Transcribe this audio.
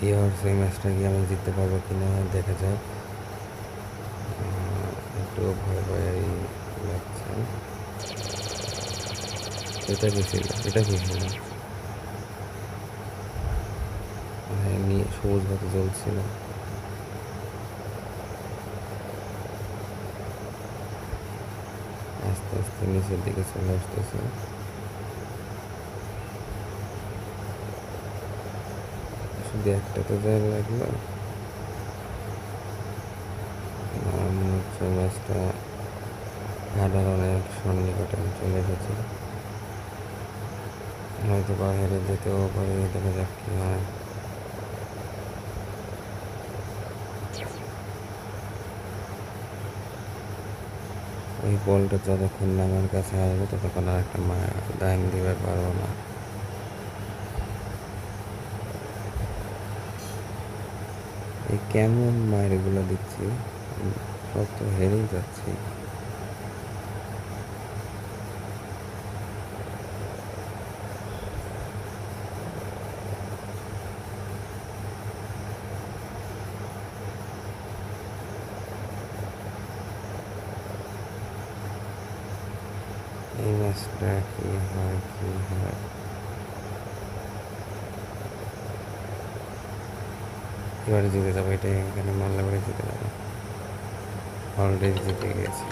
এই হর্স এই ম্যাচটা কি আমি জিততে পারবো কিনা দেখা যাক। একটু ভয় ভয় লাগছে। এটা কি ছিল? এটা কি ছিল? হ্যাঁ, নিয়ে সবুজ বাতি জ্বলছিল। আস্তে আস্তে নিচের দিকে চলে আসতেছে। শুধু একটা তো যায় লাগলো। মনে হচ্ছে ম্যাচটা হারার অনেক সন্নিকটে চলে এসেছে। হয়তো বা হেরে যেতেও পারে, দেখা যাক কি হয়। ওই বলটা যতক্ষণ না আমার কাছে আসবে ততক্ষণ আর একটা দান দিতে পারবো না। এই কেমন মায়েরগুলো দিচ্ছি, সব তো হেরেই যাচ্ছি। এই ম্যাচটা কি হয় কি হয়। এবারে জিতে যাবো, এটাই এখানে মারলে পরে জিতে যাবো। অলরেডি জিতে গেছি।